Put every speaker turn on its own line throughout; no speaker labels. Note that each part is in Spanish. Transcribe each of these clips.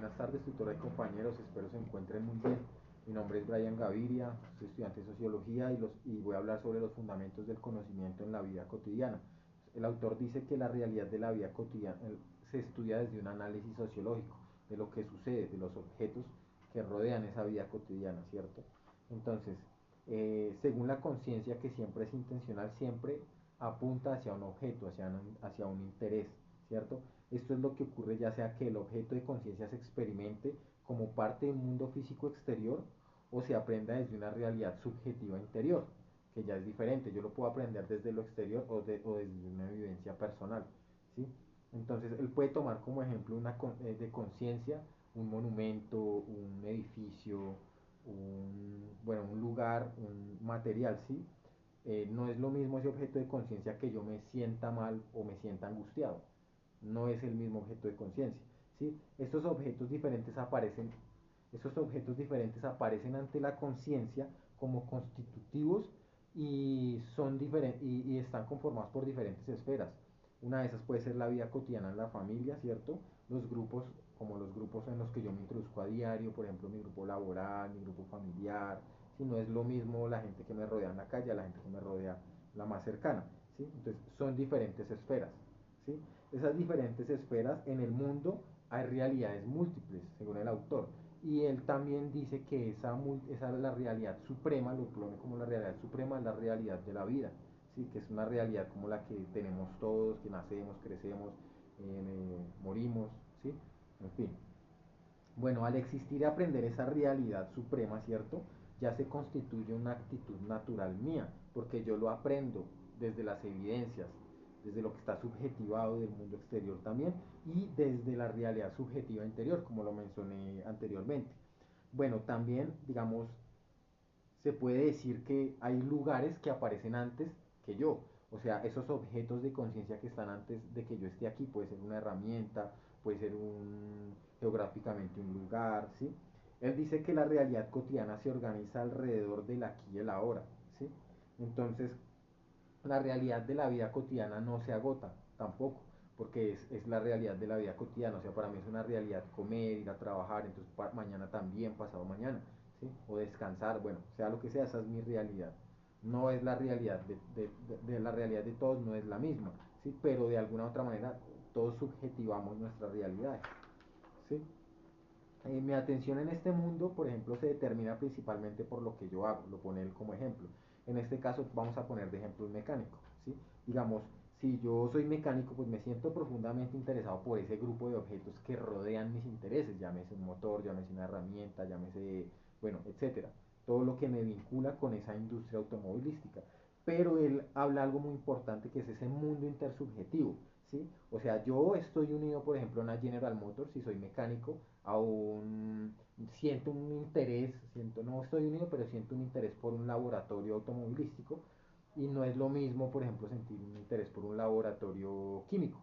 buenas tardes, tutora y compañeros, espero se encuentren muy bien. Mi nombre es Brian Gaviria, soy estudiante de Sociología y voy a hablar sobre los fundamentos del conocimiento en la vida cotidiana. El autor dice que la realidad de la vida cotidiana se estudia desde un análisis sociológico, de lo que sucede, de los objetos que rodean esa vida cotidiana, ¿cierto? Entonces, según la conciencia, que siempre es intencional, siempre apunta hacia un objeto, hacia un interés, ¿cierto? Esto es lo que ocurre ya sea que el objeto de conciencia se experimente como parte de un mundo físico exterior o se aprenda desde una realidad subjetiva interior, que ya es diferente. Yo lo puedo aprender desde lo exterior o desde una vivencia personal, ¿sí? Entonces él puede tomar como ejemplo de conciencia un monumento, un edificio, un lugar, un material, ¿sí? No es lo mismo ese objeto de conciencia que yo me sienta mal o me sienta angustiado. No es el mismo objeto de conciencia, ¿sí? Estos objetos diferentes aparecen ante la conciencia como constitutivos y están conformados por diferentes esferas. Una de esas puede ser la vida cotidiana en la familia, ¿cierto? Los grupos, como los grupos en los que yo me introduzco a diario, por ejemplo, mi grupo laboral, mi grupo familiar, si no es lo mismo la gente que me rodea en la calle a la gente que me rodea la más cercana, ¿sí? Entonces son diferentes esferas, ¿sí? Esas diferentes esferas en el mundo hay realidades múltiples, según el autor. Y él también dice que esa la realidad suprema, lo pone como la realidad suprema, es la realidad de la vida, ¿sí? Que es una realidad como la que tenemos todos, que nacemos, crecemos, morimos, ¿sí? En fin. Bueno, al existir y aprender esa realidad suprema, ¿cierto? Ya se constituye una actitud natural mía, porque yo lo aprendo desde las evidencias, desde lo que está subjetivado del mundo exterior también, y desde la realidad subjetiva interior, como lo mencioné anteriormente. Bueno, también, digamos, se puede decir que hay lugares que aparecen antes que yo. O sea, esos objetos de conciencia que están antes de que yo esté aquí, puede ser una herramienta, puede ser geográficamente un lugar, ¿sí? Él dice que la realidad cotidiana se organiza alrededor del aquí y el ahora, ¿sí? Entonces, la realidad de la vida cotidiana no se agota tampoco, porque es la realidad de la vida cotidiana. O sea, para mí es una realidad comer, ir a trabajar, entonces mañana también, pasado mañana, ¿sí? O descansar, bueno, sea lo que sea, esa es mi realidad. No es la realidad de la realidad de todos, no es la misma, ¿sí? Pero de alguna u otra manera todos subjetivamos nuestras realidades, ¿sí? Mi atención en este mundo, por ejemplo, se determina principalmente por lo que yo hago, lo pone él como ejemplo. En este caso vamos a poner de ejemplo un mecánico, ¿sí? Digamos, si yo soy mecánico, pues me siento profundamente interesado por ese grupo de objetos que rodean mis intereses, llámese un motor, llámese una herramienta, llámese, bueno, etcétera. Todo lo que me vincula con esa industria automovilística. Pero él habla algo muy importante que es ese mundo intersubjetivo, ¿sí? O sea, yo estoy unido, por ejemplo, a una General Motors, si soy mecánico, siento un interés, no estoy unido, pero siento un interés por un laboratorio automovilístico y no es lo mismo, por ejemplo, sentir un interés por un laboratorio químico,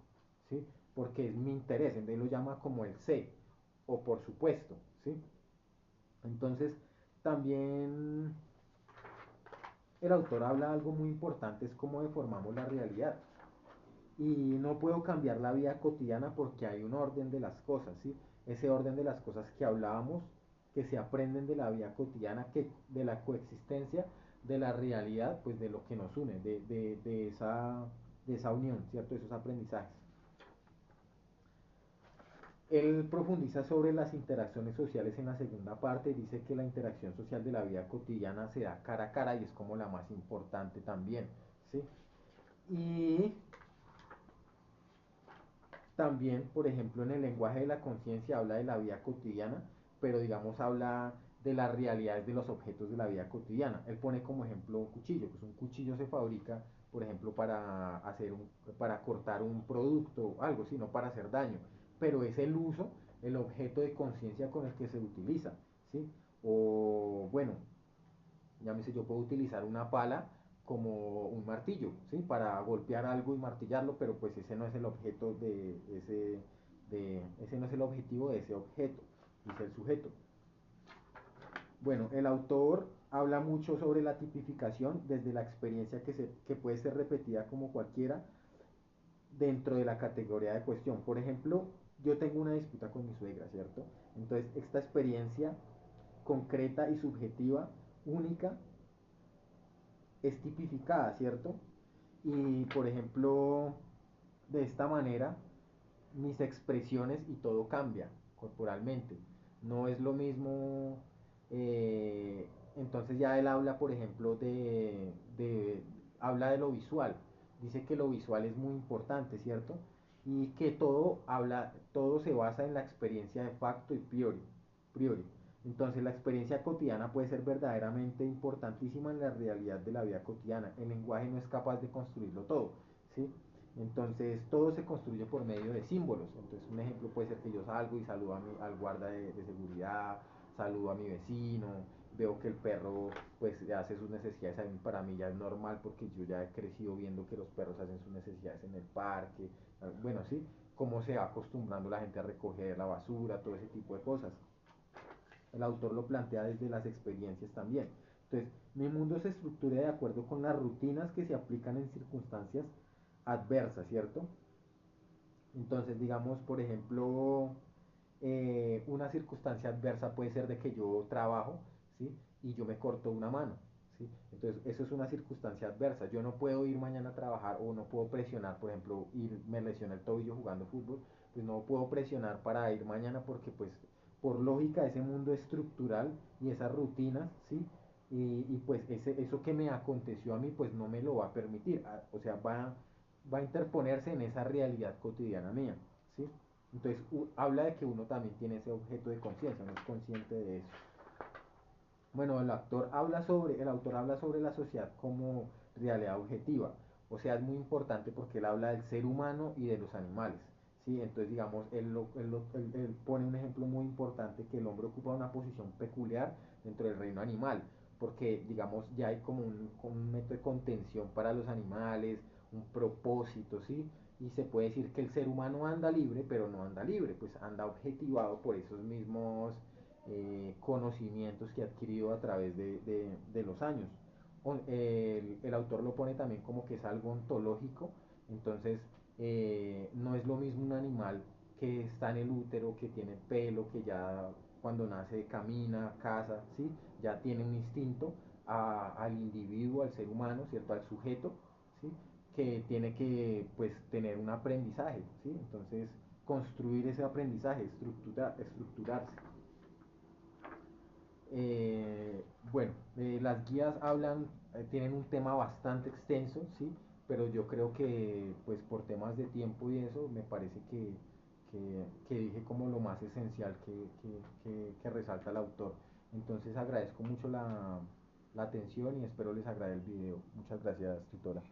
¿sí? Porque es mi interés, entonces lo llama como el C, o por supuesto, ¿sí? Entonces, también el autor habla de algo muy importante, es cómo deformamos la realidad. Y no puedo cambiar la vida cotidiana porque hay un orden de las cosas, ¿sí? Ese orden de las cosas que hablábamos, que se aprenden de la vida cotidiana, de la coexistencia, de la realidad, pues de lo que nos une, de esa unión, ¿cierto? Esos aprendizajes. Él profundiza sobre las interacciones sociales en la segunda parte y dice que la interacción social de la vida cotidiana se da cara a cara y es como la más importante también, ¿sí? Y también, por ejemplo, en el lenguaje de la conciencia habla de la vida cotidiana, pero digamos habla de las realidades de los objetos de la vida cotidiana. Él pone como ejemplo un cuchillo, pues un cuchillo se fabrica, por ejemplo, para cortar un producto, algo, sino para hacer daño, pero es el uso, el objeto de conciencia con el que se utiliza, ¿sí? O bueno, llámese, yo puedo utilizar una pala como un martillo, ¿sí? Para golpear algo y martillarlo, pero pues ese no es el objeto ese no es el objetivo de ese objeto, dice el sujeto. Bueno, el autor habla mucho sobre la tipificación desde la experiencia que puede ser repetida como cualquiera dentro de la categoría de cuestión. Por ejemplo, yo tengo una disputa con mi suegra, ¿cierto? Entonces, esta experiencia concreta y subjetiva, única, es tipificada, ¿cierto? Y, por ejemplo, de esta manera, mis expresiones y todo cambia corporalmente. No es lo mismo, entonces ya él habla, por ejemplo, habla de lo visual. Dice que lo visual es muy importante, ¿cierto? Y que todo se basa en la experiencia de facto y priori. Entonces la experiencia cotidiana puede ser verdaderamente importantísima en la realidad de la vida cotidiana. El lenguaje no es capaz de construirlo todo, ¿sí? Entonces todo se construye por medio de símbolos. Entonces un ejemplo puede ser que yo salgo y saludo al guarda de seguridad, saludo a mi vecino, veo que el perro pues hace sus necesidades. Para mí ya es normal porque yo ya he crecido viendo que los perros hacen sus necesidades en el parque. Bueno, sí, cómo se va acostumbrando la gente a recoger la basura, todo ese tipo de cosas. El autor lo plantea desde las experiencias también. Entonces, mi mundo se estructura de acuerdo con las rutinas que se aplican en circunstancias adversas, ¿cierto? Entonces, digamos, por ejemplo, una circunstancia adversa puede ser de que yo trabajo, ¿sí? Y yo me corto una mano, ¿sí? Entonces, eso es una circunstancia adversa. Yo no puedo ir mañana a trabajar o no puedo presionar, por ejemplo, me lesiona el tobillo jugando fútbol, pues no puedo presionar para ir mañana porque, pues, por lógica, ese mundo estructural y esas rutinas, ¿sí? Y pues eso que me aconteció a mí, pues no me lo va a permitir. O sea, va a interponerse en esa realidad cotidiana mía, ¿sí? Entonces habla de que uno también tiene ese objeto de conciencia, uno es consciente de eso. Bueno, el autor habla sobre la sociedad como realidad objetiva, o sea, es muy importante porque él habla del ser humano y de los animales, ¿sí? Entonces, digamos, él pone un ejemplo muy importante que el hombre ocupa una posición peculiar dentro del reino animal, porque, digamos, ya hay como un método de contención para los animales, un propósito, ¿sí? Y se puede decir que el ser humano anda libre, pero no anda libre, pues anda objetivado por esos mismos conocimientos que ha adquirido a través de los años. El autor lo pone también como que es algo ontológico, entonces no es lo mismo un animal que está en el útero, que tiene pelo, que ya cuando nace camina, caza, ¿sí? Ya tiene un instinto al individuo, al ser humano, ¿cierto? Al sujeto, ¿sí? Que tiene que pues tener un aprendizaje, ¿sí? Entonces construir ese aprendizaje, estructurarse. Bueno, las guías tienen un tema bastante extenso, ¿sí? Pero yo creo que, pues por temas de tiempo y eso, me parece que dije como lo más esencial que resalta el autor. Entonces agradezco mucho la atención y espero les agrade el video. Muchas gracias, tutora.